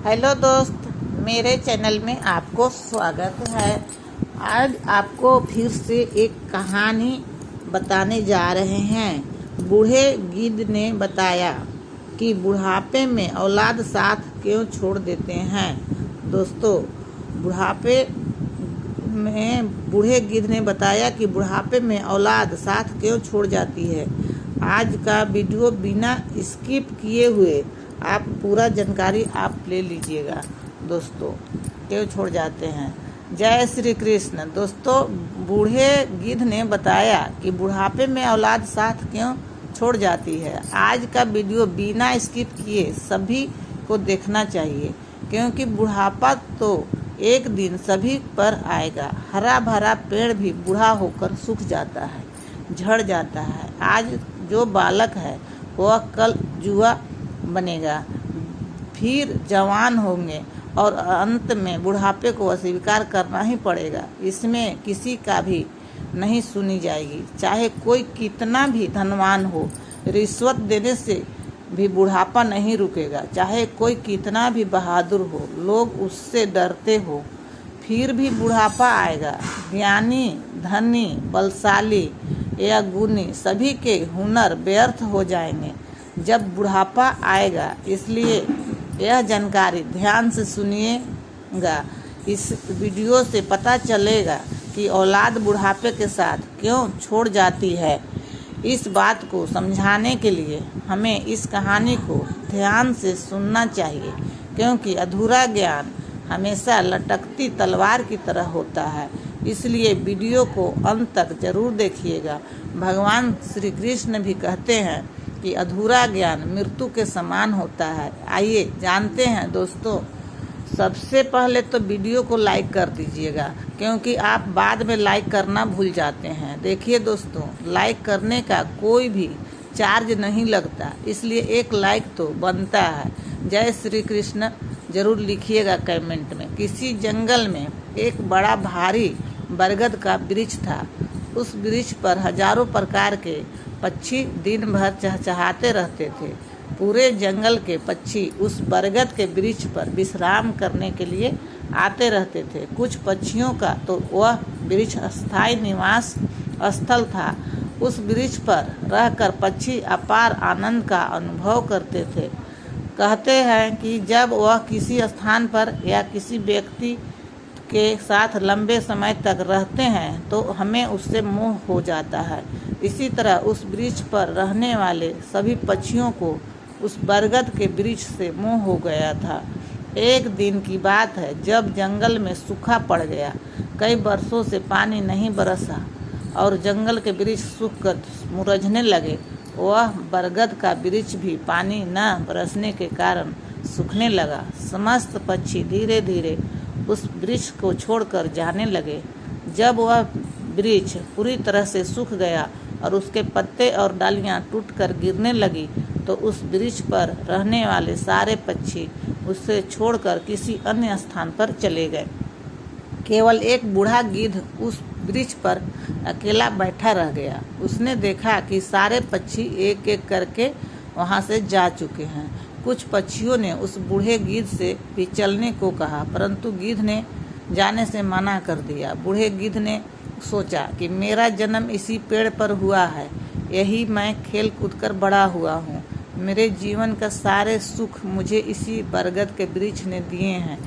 Hello दोस्त, मेरे channel में आपको स्वागत है। आज आपको फिर से एक कहानी बताने जा रहे हैं। बूढ़े गिद्ध ने बताया कि बुढ़ापे में औलाद साथ क्यों छोड़ देते हैं। दोस्तों, बूढ़े गिद्ध ने बताया कि बुढ़ापे में औलाद साथ क्यों छोड़ जाती है। आज का वीडियो बिना स्किप किए हुए आप पूरा जानकारी आप ले लीजिएगा। दोस्तों, क्यों छोड़ जाते हैं। जय श्री कृष्ण। दोस्तों, बूढ़े गिद्ध ने बताया कि बुढ़ापे में औलाद साथ क्यों छोड़ जाती है। आज का वीडियो बिना स्किप किए सभी को देखना चाहिए, क्योंकि बुढ़ापा तो एक दिन सभी पर आएगा। हरा भरा पेड़ भी बूढ़ा होकर सूख जाता है, झड़ जाता है। आज जो बालक है वह कल जुआ बनेगा, फिर जवान होंगे और अंत में बुढ़ापे को अस्वीकार करना ही पड़ेगा। इसमें किसी का भी नहीं सुनी जाएगी, चाहे कोई कितना भी धनवान हो। रिश्वत देने से भी बुढ़ापा नहीं रुकेगा, चाहे कोई कितना भी बहादुर हो, लोग उससे डरते हो, फिर भी बुढ़ापा आएगा। ज्ञानी, धनी, बलशाली या गुणी सभी के हुनर व्यर्थ हो जाएंगे जब बुढ़ापा आएगा। इसलिए यह जानकारी ध्यान से सुनिएगा। इस वीडियो से पता चलेगा कि औलाद बुढ़ापे के साथ क्यों छोड़ जाती है। इस बात को समझाने के लिए हमें इस कहानी को ध्यान से सुनना चाहिए, क्योंकि अधूरा ज्ञान हमेशा लटकती तलवार की तरह होता है। इसलिए वीडियो को अंत तक जरूर देखिएगा। भगवान श्री कृष्ण भी कहते हैं कि अधूरा ज्ञान मृत्यु के समान होता है। आइए जानते हैं। दोस्तों, सबसे पहले तो वीडियो को लाइक कर दीजिएगा, क्योंकि आप बाद में लाइक करना भूल जाते हैं। देखिए दोस्तों, लाइक करने का कोई भी चार्ज नहीं लगता, इसलिए एक लाइक तो बनता है। जय श्री कृष्ण जरूर लिखिएगा कमेंट में। किसी जंगल में एक बड़ा भारी बरगद का वृक्ष था। उस वृक्ष पर हजारों प्रकार के पक्षी दिन भर चहचहाते रहते थे। पूरे जंगल के पक्षी उस बरगद के वृक्ष पर विश्राम करने के लिए आते रहते थे। कुछ पक्षियों का तो वह वृक्ष अस्थायी निवास स्थल था। उस वृक्ष पर रहकर पक्षी अपार आनंद का अनुभव करते थे। कहते हैं कि जब वह किसी स्थान पर या किसी व्यक्ति के साथ लंबे समय तक रहते हैं तो हमें उससे मोह हो जाता है। इसी तरह उस वृक्ष पर रहने वाले सभी पक्षियों को उस बरगद के वृक्ष से मोह हो गया था। एक दिन की बात है, जब जंगल में सूखा पड़ गया। कई वर्षों से पानी नहीं बरसा और जंगल के वृक्ष सूखकर मुरझने लगे। वह बरगद का वृक्ष भी पानी न बरसने के कारण सूखने लगा। समस्त पक्षी धीरे धीरे उस वृक्ष को छोड़कर जाने लगे। जब वह वृक्ष पूरी तरह से सूख गया और उसके पत्ते और डालियां टूटकर गिरने लगी, तो उस वृक्ष पर रहने वाले सारे पक्षी उसे छोड़कर किसी अन्य स्थान पर चले गए। केवल एक बूढ़ा गिद्ध उस वृक्ष पर अकेला बैठा रह गया। उसने देखा कि सारे पक्षी एक एक करके वहां से जा चुके हैं। कुछ पक्षियों ने उस बूढ़े गिद्ध से भी चलने को कहा, परंतु गिद्ध ने जाने से मना कर दिया। बूढ़े गिद्ध ने सोचा कि मेरा जन्म इसी पेड़ पर हुआ है, यही मैं खेल कूद कर बड़ा हुआ हूँ। मेरे जीवन का सारे सुख मुझे इसी बरगद के वृक्ष ने दिए हैं।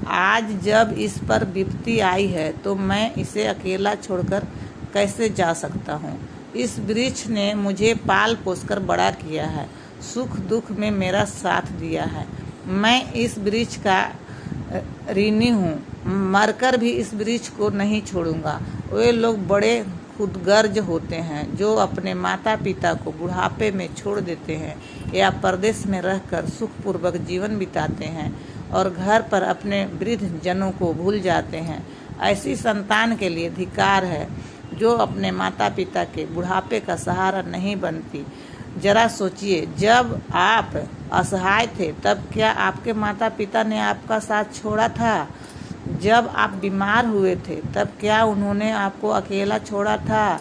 आज जब इस पर विपत्ति आई है तो मैं इसे अकेला छोड़कर कैसे जा सकता हूँ। इस वृक्ष ने मुझे पाल पोसकर बड़ा किया है, सुख दुख में मेरा साथ दिया है। मैं इस वृक्ष का ऋणी हूँ, मरकर भी इस वृक्ष को नहीं छोड़ूंगा। वे लोग बड़े खुदगर्ज होते हैं जो अपने माता पिता को बुढ़ापे में छोड़ देते हैं या परदेश में रहकर सुखपूर्वक जीवन बिताते हैं और घर पर अपने वृद्ध जनों को भूल जाते हैं। ऐसी संतान के लिए धिक्कार है जो अपने माता पिता के बुढ़ापे का सहारा नहीं बनती। जरा सोचिए, जब आप असहाय थे तब क्या आपके माता पिता ने आपका साथ छोड़ा था? जब आप बीमार हुए थे तब क्या उन्होंने आपको अकेला छोड़ा था?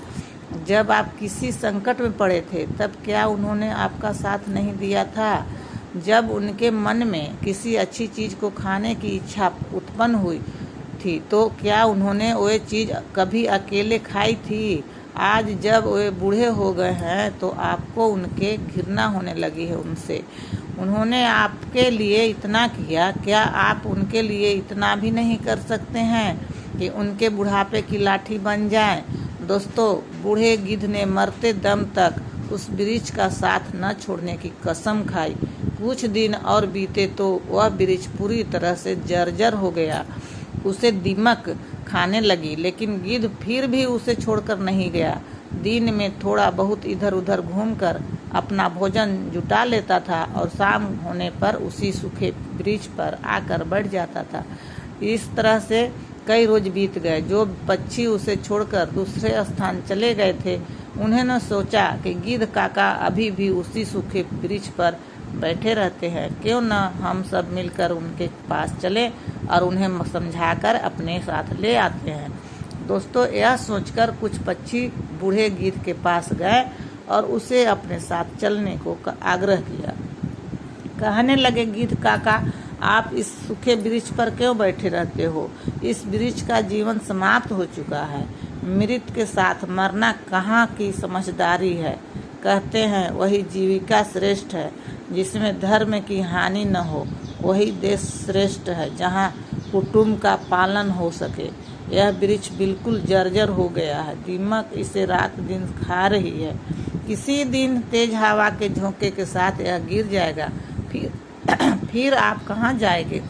जब आप किसी संकट में पड़े थे तब क्या उन्होंने आपका साथ नहीं दिया था? जब उनके मन में किसी अच्छी चीज़ को खाने की इच्छा उत्पन्न हुई थी तो क्या उन्होंने वह चीज़ कभी अकेले खाई थी? आज जब वे बूढ़े हो गए हैं तो आपको उनके घृणा होने लगी है उनसे। उन्होंने आपके लिए इतना किया, क्या आप उनके लिए इतना भी नहीं कर सकते हैं कि उनके बुढ़ापे की लाठी बन जाएं? दोस्तों, बूढ़े गिद्ध ने मरते दम तक उस वृक्ष का साथ न छोड़ने की कसम खाई। कुछ दिन और बीते तो वह वृक्ष पूरी तरह से जर्जर हो गया। उसे दीमक खाने लगी, लेकिन गिद्ध फिर भी उसे छोड़कर नहीं गया। दिन में थोड़ा बहुत इधर उधर घूमकर अपना भोजन जुटा लेता था और शाम होने पर उसी सूखे वृक्ष पर आकर बैठ जाता था। इस तरह से कई रोज बीत गए। जो पक्षी उसे छोड़कर दूसरे स्थान चले गए थे, उन्होंने सोचा कि गिद्ध काका अभी भी उसी सूखे वृक्ष पर बैठे रहते हैं, क्यों न हम सब मिलकर उनके पास चलें और उन्हें समझाकर अपने साथ ले आते हैं। दोस्तों, यह सोचकर कुछ पक्षी बूढ़े गिद्ध के पास गए और उसे अपने साथ चलने को आग्रह किया। कहने लगे, गिद्ध काका, आप इस सूखे वृक्ष पर क्यों बैठे रहते हो? इस वृक्ष का जीवन समाप्त हो चुका है। मृत के साथ मरना कहाँ की समझदारी है। कहते हैं वही जीविका श्रेष्ठ है, जिसमें धर्म की हानि न हो। वही देश श्रेष्ठ है, जहाँ कुटुंब का पालन हो सके। यह वृक्ष बिल्कुल जर्जर हो गया है। दीमक इसे रात दिन खा रही है। किसी दिन तेज हवा के झोंके के साथ यह गिर जाएगा। फिर आप कहाँ जाएंगे?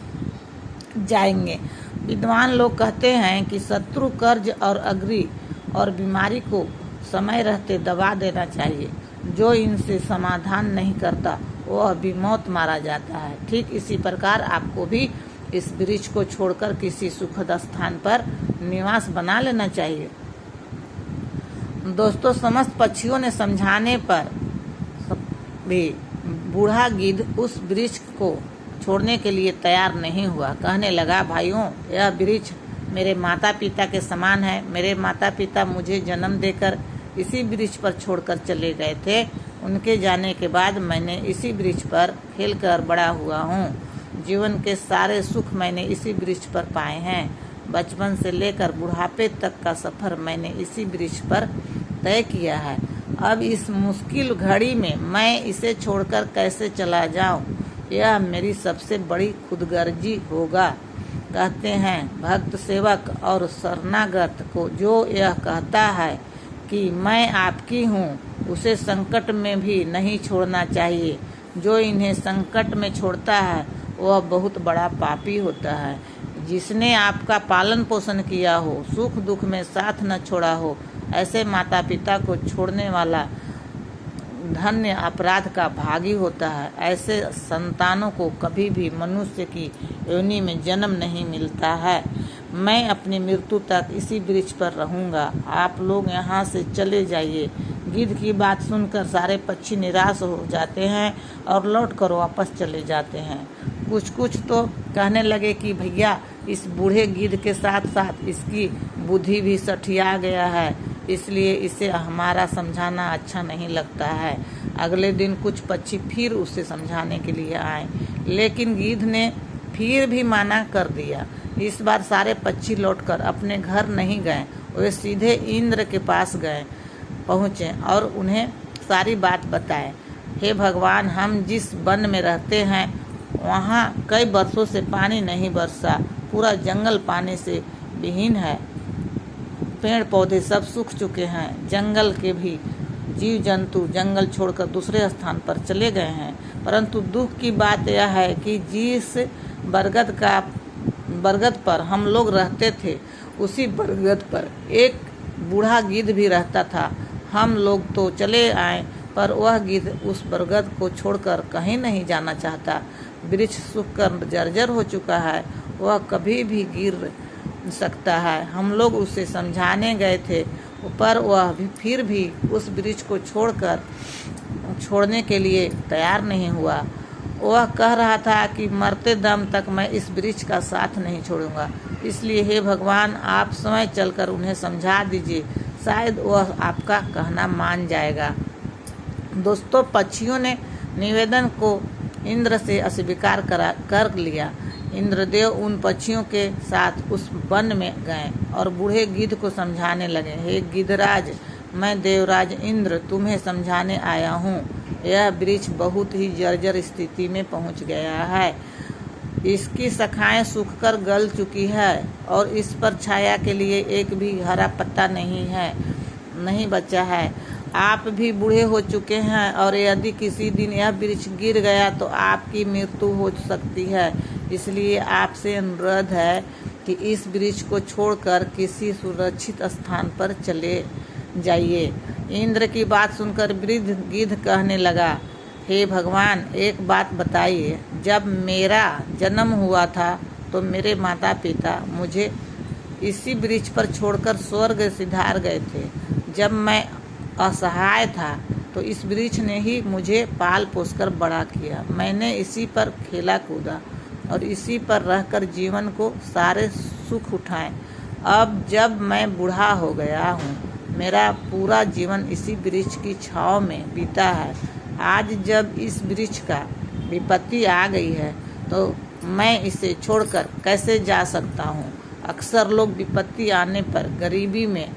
विद्वान लोग कहते हैं कि शत्रु, कर्ज और अग्नि और बीमारी को समय रहते दबा देना चाहिए। जो इनसे समाधान नहीं करता वह भी मौत मारा जाता है। ठीक इसी प्रकार आपको भी इस वृक्ष को छोड़कर किसी सुखद स्थान पर निवास बना लेना चाहिए। दोस्तों, समस्त पक्षियों ने समझाने पर भी बूढ़ा गिद्ध उस वृक्ष को छोड़ने के लिए तैयार नहीं हुआ। कहने लगा, भाइयों, यह वृक्ष मेरे माता पिता के समान है। मेरे माता पिता मुझे जन्म देकर इसी वृक्ष पर छोड़कर चले गए थे। उनके जाने के बाद मैंने इसी वृक्ष पर खेलकर बड़ा हुआ हूँ। जीवन के सारे सुख मैंने इसी वृक्ष पर पाए हैं। बचपन से लेकर बुढ़ापे तक का सफर मैंने इसी वृक्ष पर तय किया है। अब इस मुश्किल घड़ी में मैं इसे छोड़कर कैसे चला जाऊं? यह मेरी सबसे बड़ी खुदगर्जी होगा। कहते हैं, भक्त सेवक और शरणागत को जो यह कहता है कि मैं आपकी हूँ, उसे संकट में भी नहीं छोड़ना चाहिए। जो इन्हें संकट में छोड़ता है वह बहुत बड़ा पापी होता है। जिसने आपका पालन पोषण किया हो, सुख दुख में साथ न छोड़ा हो, ऐसे माता पिता को छोड़ने वाला धन्य अपराध का भागी होता है। ऐसे संतानों को कभी भी मनुष्य की योनि में जन्म नहीं मिलता है। मैं अपनी मृत्यु तक इसी वृक्ष पर रहूंगा। आप लोग यहाँ से चले जाइए। गिद्ध की बात सुनकर सारे पक्षी निराश हो जाते हैं और लौटकर वापस चले जाते हैं। कुछ तो कहने लगे कि भैया, इस बूढ़े गिद्ध के साथ साथ इसकी बुद्धि भी सठिया गया है, इसलिए इसे हमारा समझाना अच्छा नहीं लगता है। अगले दिन कुछ पक्षी फिर उसे समझाने के लिए आए, लेकिन गिद्ध ने फिर भी मना कर दिया। इस बार सारे पक्षी लौटकर अपने घर नहीं गए। वे सीधे इंद्र के पास पहुँचे और उन्हें सारी बात बताए। हे भगवान, हम जिस वन में रहते हैं वहाँ कई वर्षों से पानी नहीं बरसा। पूरा जंगल पानी से विहीन है। पेड़ पौधे सब सूख चुके हैं। जंगल के भी जीव जंतु जंगल छोड़कर दूसरे स्थान पर चले गए हैं। परंतु दुख की बात यह है कि जिस बरगद पर हम लोग रहते थे, उसी बरगद पर एक बूढ़ा गिद्ध भी रहता था। हम लोग तो चले आए, पर वह गिद्ध उस बरगद को छोड़कर कहीं नहीं जाना चाहता। वृक्ष सूखकर जर्जर हो चुका है, वह कभी भी गिर सकता है। हम लोग उसे समझाने गए थे, पर वह फिर भी उस वृक्ष को छोड़ने के लिए तैयार नहीं हुआ। वह कह रहा था कि मरते दम तक मैं इस वृक्ष का साथ नहीं छोड़ूंगा। इसलिए हे भगवान, आप स्वयं चलकर उन्हें समझा दीजिए, शायद वह आपका कहना मान जाएगा। दोस्तों, पक्षियों ने निवेदन को इंद्र से अस्वीकार कर लिया। इंद्रदेव उन पक्षियों के साथ उस वन में गए और बूढ़े गिद्ध को समझाने लगे, हे गिद्धराज, मैं देवराज इंद्र तुम्हें समझाने आया हूँ। यह वृक्ष बहुत ही जर्जर स्थिति में पहुँच गया है। इसकी शाखाएं सूखकर गल चुकी है और इस पर छाया के लिए एक भी हरा पत्ता नहीं बचा है। आप भी बूढ़े हो चुके हैं और यदि किसी दिन यह वृक्ष गिर गया तो आपकी मृत्यु हो सकती है। इसलिए आपसे अनुरोध है कि इस वृक्ष को छोड़कर किसी सुरक्षित स्थान पर चले जाइए। इंद्र की बात सुनकर वृद्ध गिद्ध कहने लगा, हे भगवान, एक बात बताइए, जब मेरा जन्म हुआ था तो मेरे माता पिता मुझे इसी वृक्ष पर छोड़कर स्वर्ग सिधार गए थे। जब मैं असहाय था तो इस वृक्ष ने ही मुझे पाल पोसकर बड़ा किया। मैंने इसी पर खेला कूदा और इसी पर रहकर जीवन को सारे सुख उठाए। अब जब मैं बूढ़ा हो गया हूँ, मेरा पूरा जीवन इसी वृक्ष की छाँव में बीता है। आज जब इस वृक्ष का विपत्ति आ गई है तो मैं इसे छोड़कर कैसे जा सकता हूँ। अक्सर लोग विपत्ति आने पर गरीबी में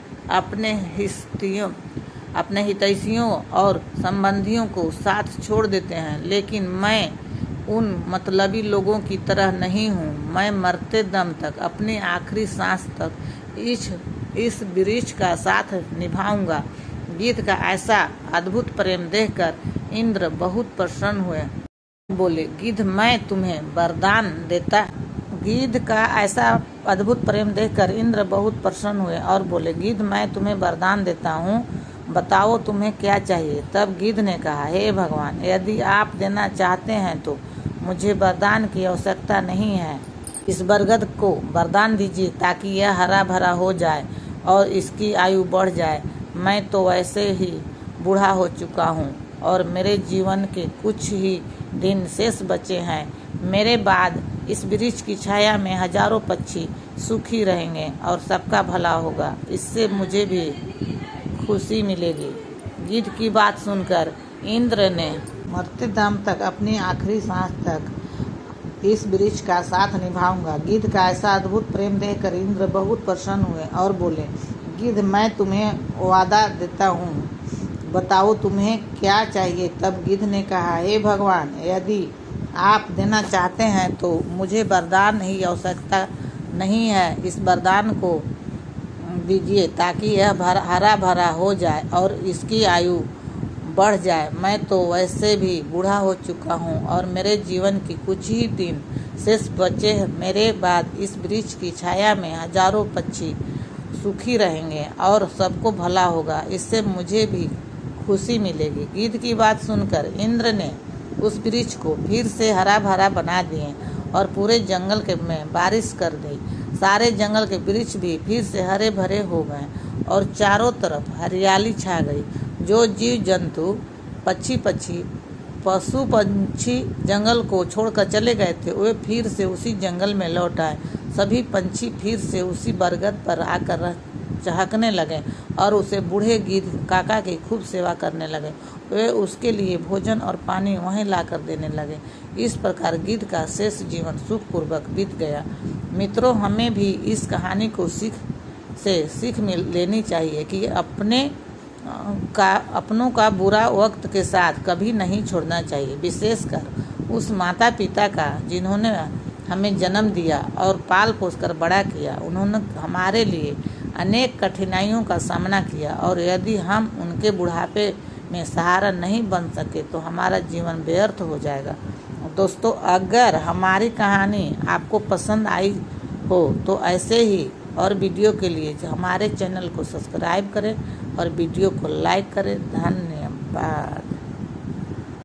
अपने हितैषियों और संबंधियों को साथ छोड़ देते हैं, लेकिन मैं उन मतलबी लोगों की तरह नहीं हूँ। मैं मरते दम तक, अपनी आखिरी सांस तक इस वृक्ष का साथ निभाऊंगा। गिद्ध का ऐसा अद्भुत प्रेम देखकर इंद्र बहुत प्रसन्न हुए। बोले, गिद्ध मैं तुम्हें वरदान देता। गिद्ध का ऐसा अद्भुत प्रेम देखकर इंद्र बहुत प्रसन्न हुए और बोले, गिद्ध मैं तुम्हें वरदान देता हूँ, बताओ तुम्हें क्या चाहिए। तब गिद्ध ने कहा, हे भगवान, यदि आप देना चाहते हैं तो मुझे वरदान की आवश्यकता नहीं है। इस बरगद को वरदान दीजिए ताकि यह हरा भरा हो जाए और इसकी आयु बढ़ जाए। मैं तो वैसे ही बूढ़ा हो चुका हूँ और मेरे जीवन के कुछ ही दिन शेष बचे हैं। मेरे बाद इस वृक्ष की छाया में हजारों पक्षी सुखी रहेंगे और सबका भला होगा। इससे मुझे भी खुशी मिलेगी। गिद्ध की बात सुनकर इंद्र ने मरते दम तक, अपनी आखिरी सांस तक इस वृक्ष का साथ निभाऊंगा। गिद्ध का ऐसा अद्भुत प्रेम देखकर इंद्र बहुत प्रसन्न हुए और बोले, गिद्ध मैं तुम्हें वादा देता हूँ, बताओ तुम्हें क्या चाहिए। तब गिद्ध ने कहा, हे भगवान, यदि आप देना चाहते हैं तो मुझे वरदान की आवश्यकता नहीं है। इस वरदान को दीजिए ताकि यह हरा भरा हो जाए और इसकी आयु बढ़ जाए। मैं तो वैसे भी बूढ़ा हो चुका हूँ और मेरे जीवन की कुछ ही दिन शेष बचे हैं। मेरे बाद इस वृक्ष की छाया में हजारों पक्षी सुखी रहेंगे और सबको भला होगा। इससे मुझे भी खुशी मिलेगी। गिद्ध की बात सुनकर इंद्र ने उस वृक्ष को फिर से हरा भरा बना दिए और पूरे जंगल में बारिश कर दी। सारे जंगल के वृक्ष भी फिर से हरे भरे हो गए और चारों तरफ हरियाली छा गई। जो जीव जंतु, पशु पंछी जंगल को छोड़कर चले गए थे, वे फिर से उसी जंगल में लौट आए। सभी पंछी फिर से उसी बरगद पर आकर चहकने लगे और उसे बूढ़े गिद्ध काका की खूब सेवा करने लगे। वे उसके लिए भोजन और पानी वहीं लाकर देने लगे। इस प्रकार गिद्ध का शेष जीवन सुखपूर्वक बीत गया। मित्रों, हमें भी इस कहानी को सीख लेनी चाहिए कि अपनों का बुरा वक्त के साथ कभी नहीं छोड़ना चाहिए, विशेषकर उस माता पिता का जिन्होंने हमें जन्म दिया और पाल पोसकर बड़ा किया। उन्होंने हमारे लिए अनेक कठिनाइयों का सामना किया और यदि हम उनके बुढ़ापे में सहारा नहीं बन सके तो हमारा जीवन व्यर्थ हो जाएगा। दोस्तों, अगर हमारी कहानी आपको पसंद आई हो तो ऐसे ही और वीडियो के लिए हमारे चैनल को सब्सक्राइब करें और वीडियो को लाइक करें। धन्यवाद।